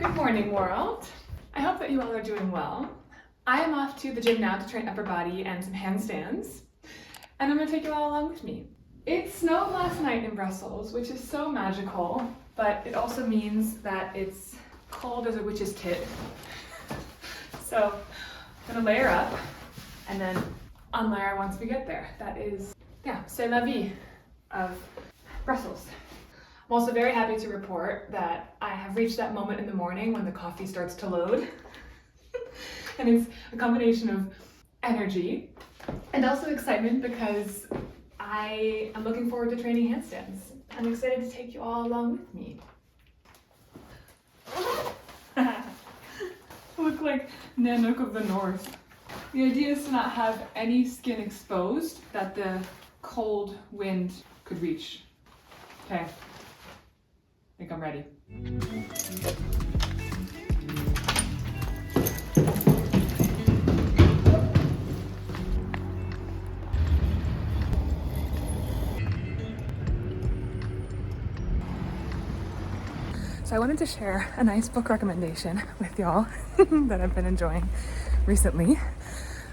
Good morning, world. I hope that you all are doing well. I am off to the gym now to train upper body and some handstands, and I'm going to take you all along with me. It snowed last night in Brussels, which is so magical, but it also means that it's cold as a witch's tit. So I'm going to layer up and then unlayer once we get there. That is, c'est la vie of Brussels. I'm also very happy to report that I have reached that moment in the morning when the coffee starts to load. And it's a combination of energy and also excitement because I am looking forward to training handstands. I'm excited to take you all along with me. Look like Nanook of the North. The idea is to not have any skin exposed that the cold wind could reach. Okay. I think I'm ready. So I wanted to share a nice book recommendation with y'all that I've been enjoying recently.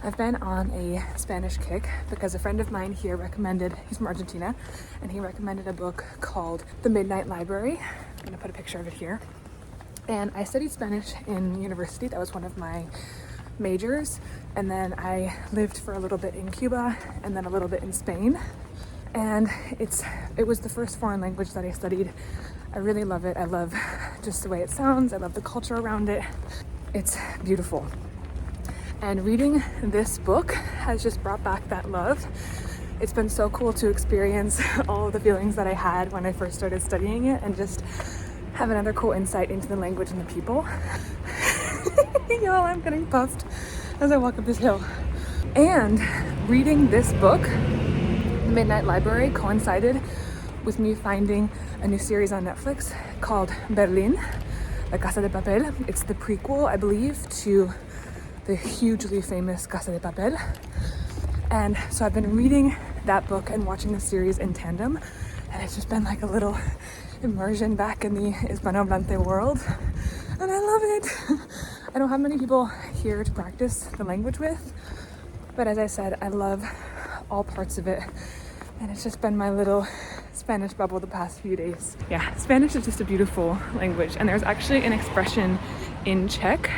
I've been on a Spanish kick because a friend of mine here recommended, he's from Argentina, and he recommended a book called The Midnight Library. I'm gonna put a picture of it here. And I studied Spanish in university. That was one of my majors. And then I lived for a little bit in Cuba and then a little bit in Spain. And it was the first foreign language that I studied. I really love it. I love just the way it sounds. I love the culture around it. It's beautiful. And reading this book has just brought back that love. It's been so cool to experience all of the feelings that I had when I first started studying it and just have another cool insight into the language and the people. Y'all, I'm getting puffed as I walk up this hill. And reading this book, The Midnight Library, coincided with me finding a new series on Netflix called Berlin, La Casa de Papel. It's the prequel, I believe, to the hugely famous Casa de Papel. And so I've been reading that book and watching the series in tandem, and it's just been like a little immersion back in the Hispanohablante world, and I love it. I don't have many people here to practice the language with, but as I said, I love all parts of it, and it's just been my little Spanish bubble the past few days. Yeah, Spanish is just a beautiful language, and there's actually an expression in Czech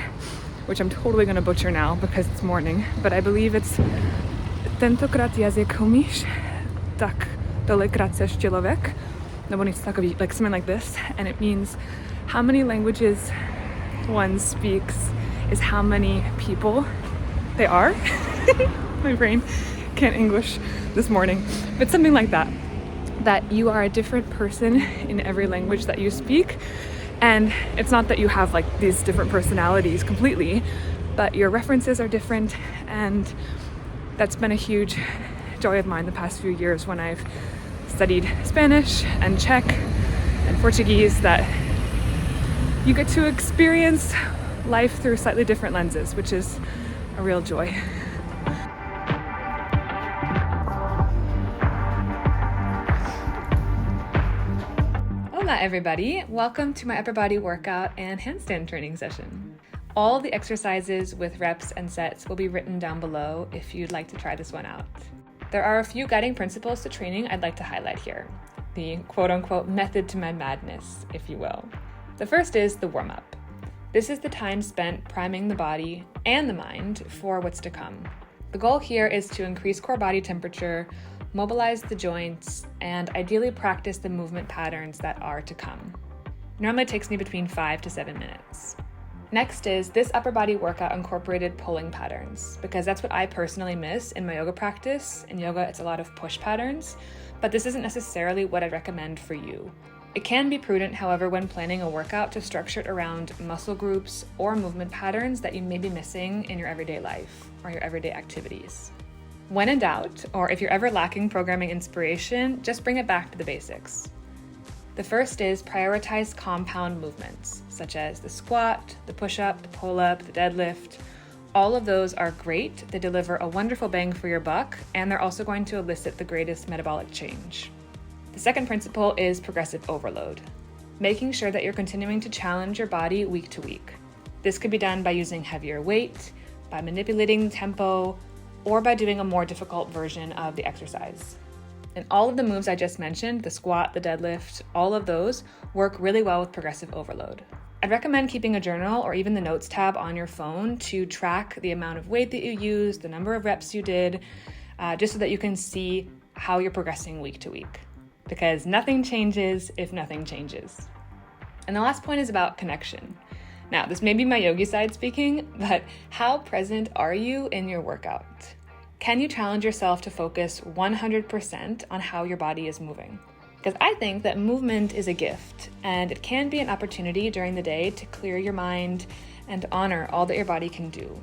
which I'm totally gonna butcher now because it's morning, but I believe it's tentokrát jazyk umíš, tak tolikrát seš člověk, nebo něco takový, like something like this, and it means how many languages one speaks is how many people they are. My brain can't English this morning, but something like that, that you are a different person in every language that you speak. And it's not that you have like these different personalities completely, but your references are different, and that's been a huge joy of mine the past few years when I've studied Spanish and Czech and Portuguese, that you get to experience life through slightly different lenses, which is a real joy. Hola everybody, welcome to my upper body workout and handstand training session. All the exercises with reps and sets will be written down below if you'd like to try this one out. There are a few guiding principles to training I'd like to highlight here. The quote-unquote method to my madness, if you will. The first is the warm-up. This is the time spent priming the body and the mind for what's to come. The goal here is to increase core body temperature, mobilize the joints, and ideally practice the movement patterns that are to come. It normally takes me between 5 to 7 minutes. Next is this upper body workout incorporated pulling patterns, because that's what I personally miss in my yoga practice. In yoga, it's a lot of push patterns, but this isn't necessarily what I'd recommend for you. It can be prudent, however, when planning a workout to structure it around muscle groups or movement patterns that you may be missing in your everyday life or your everyday activities. When in doubt, or if you're ever lacking programming inspiration, just bring it back to the basics. The first is prioritize compound movements, such as the squat, the push-up, the pull-up, the deadlift. All of those are great. They deliver a wonderful bang for your buck, and they're also going to elicit the greatest metabolic change. The second principle is progressive overload. making sure that you're continuing to challenge your body week to week. This could be done by using heavier weight, by manipulating the tempo, or by doing a more difficult version of the exercise. And all of the moves I just mentioned, the squat, the deadlift, all of those work really well with progressive overload. I'd recommend keeping a journal or even the notes tab on your phone to track the amount of weight that you used, the number of reps you did, just so that you can see how you're progressing week to week. Because nothing changes if nothing changes. And the last point is about connection. Now, this may be my yogi side speaking, but how present are you in your workout? Can you challenge yourself to focus 100% on how your body is moving? Because I think that movement is a gift, and it can be an opportunity during the day to clear your mind and honor all that your body can do.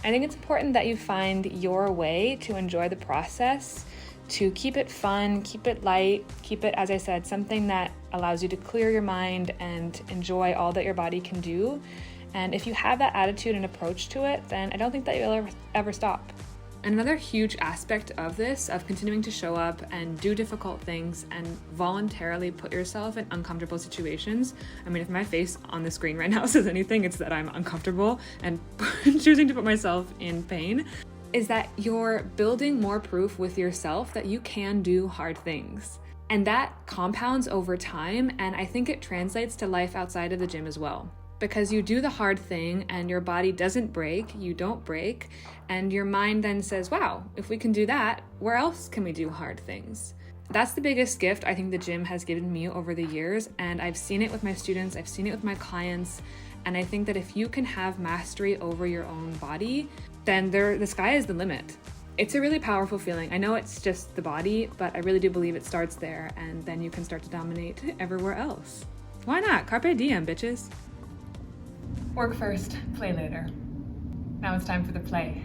I think it's important that you find your way to enjoy the process, to keep it fun, keep it light, keep it, as I said, something that allows you to clear your mind and enjoy all that your body can do. And if you have that attitude and approach to it, then I don't think that you'll ever stop. And another huge aspect of this, of continuing to show up and do difficult things and voluntarily put yourself in uncomfortable situations. I mean, if my face on the screen right now says anything, it's that I'm uncomfortable and choosing to put myself in pain, is that you're building more proof with yourself that you can do hard things. And that compounds over time, and I think it translates to life outside of the gym as well. Because you do the hard thing and your body doesn't break, you don't break, and your mind then says, wow, if we can do that, where else can we do hard things? That's the biggest gift I think the gym has given me over the years, and I've seen it with my students, I've seen it with my clients, and I think that if you can have mastery over your own body, then the sky is the limit. It's a really powerful feeling. I know it's just the body, but I really do believe it starts there, and then you can start to dominate everywhere else. Why not? Carpe diem, bitches. Work first, play later. Now it's time for the play.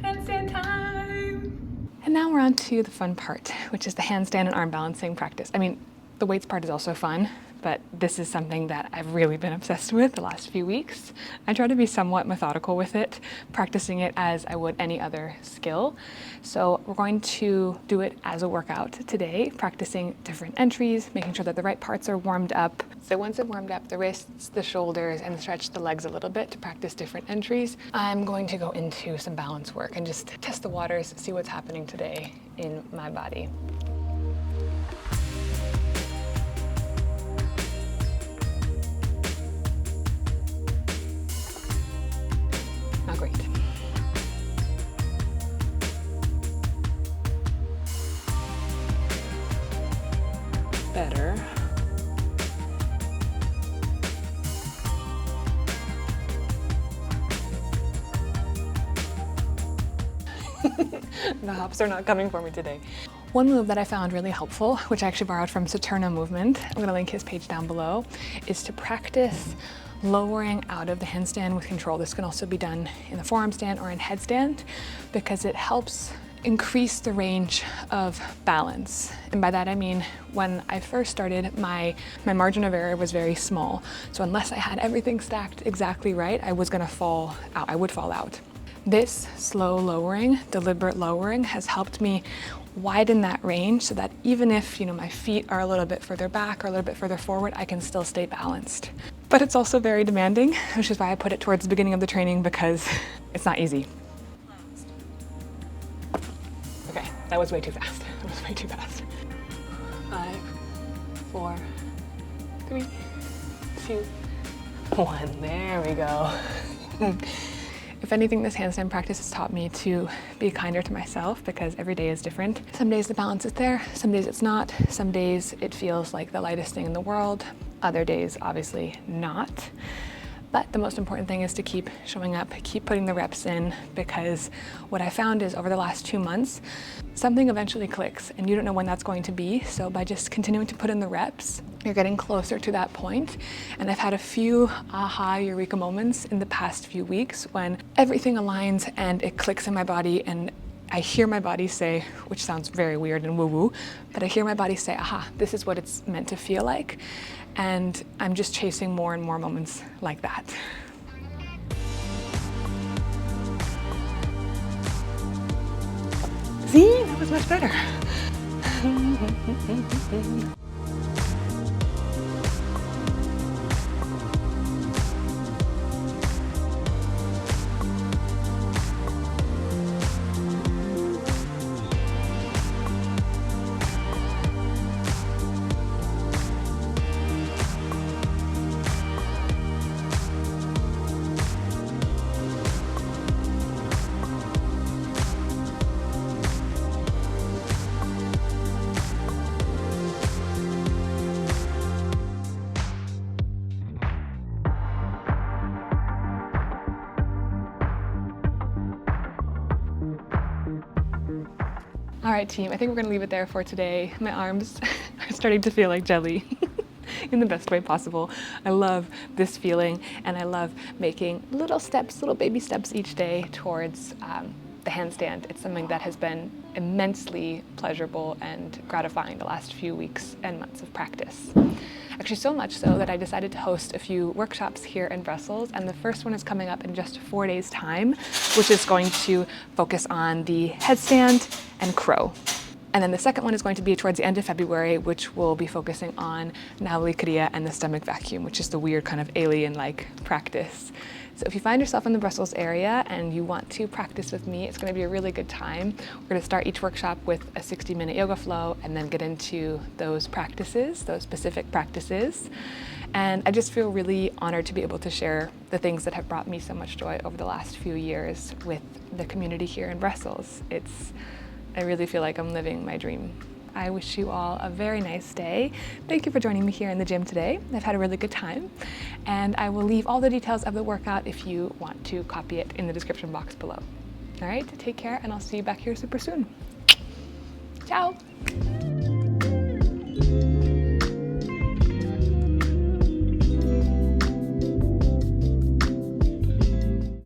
Handstand time! And now we're on to the fun part, which is the handstand and arm balancing practice. I mean, the weights part is also fun, but this is something that I've really been obsessed with the last few weeks. I try to be somewhat methodical with it, practicing it as I would any other skill. So we're going to do it as a workout today, practicing different entries, making sure that the right parts are warmed up. So once I've warmed up the wrists, the shoulders, and stretch the legs a little bit to practice different entries, I'm going to go into some balance work and just test the waters, see what's happening today in my body. Not great. Better. The hops are not coming for me today. One move that I found really helpful, which I actually borrowed from Saturno Movement, I'm going to link his page down below, is to practice lowering out of the handstand with control. This can also be done in the forearm stand or in headstand because it helps increase the range of balance. And by that I mean, when I first started, my margin of error was very small. So unless I had everything stacked exactly right, I was gonna fall out, I would fall out. This slow lowering, deliberate lowering has helped me widen that range so that even if, my feet are a little bit further back or a little bit further forward, I can still stay balanced. But it's also very demanding, which is why I put it towards the beginning of the training because it's not easy. Okay, that was way too fast. That was way too fast. 5, 4, 3, 2, 1. There we go. If anything, this handstand practice has taught me to be kinder to myself because every day is different. Some days the balance is there, some days it's not. Some days it feels like the lightest thing in the world. Other days, obviously not. But the most important thing is to keep showing up, keep putting the reps in, because what I found is over the last 2 months, something eventually clicks and you don't know when that's going to be. So by just continuing to put in the reps, you're getting closer to that point. And I've had a few aha eureka moments in the past few weeks when everything aligns and it clicks in my body and I hear my body say, which sounds very weird and woo-woo, but I hear my body say, aha, this is what it's meant to feel like. And I'm just chasing more and more moments like that. See, that was much better. All right, team, I think we're gonna leave it there for today. My arms are starting to feel like jelly in the best way possible. I love this feeling, and I love making little steps, little baby steps each day towards the handstand. It's something that has been immensely pleasurable and gratifying the last few weeks and months of practice. Actually, so much so that I decided to host a few workshops here in Brussels, and the first one is coming up in just 4 days' time, which is going to focus on the headstand and crow. And then the second one is going to be towards the end of February, which will be focusing on Navali Kriya and the stomach vacuum, which is the weird kind of alien-like practice. So if you find yourself in the Brussels area and you want to practice with me, it's going to be a really good time. We're going to start each workshop with a 60-minute yoga flow and then get into those practices, those specific practices. And I just feel really honored to be able to share the things that have brought me so much joy over the last few years with the community here in Brussels. I really feel like I'm living my dream. I wish you all a very nice day. Thank you for joining me here in the gym today. I've had a really good time, and I will leave all the details of the workout if you want to copy it in the description box below. All right, take care, and I'll see you back here super soon. Ciao.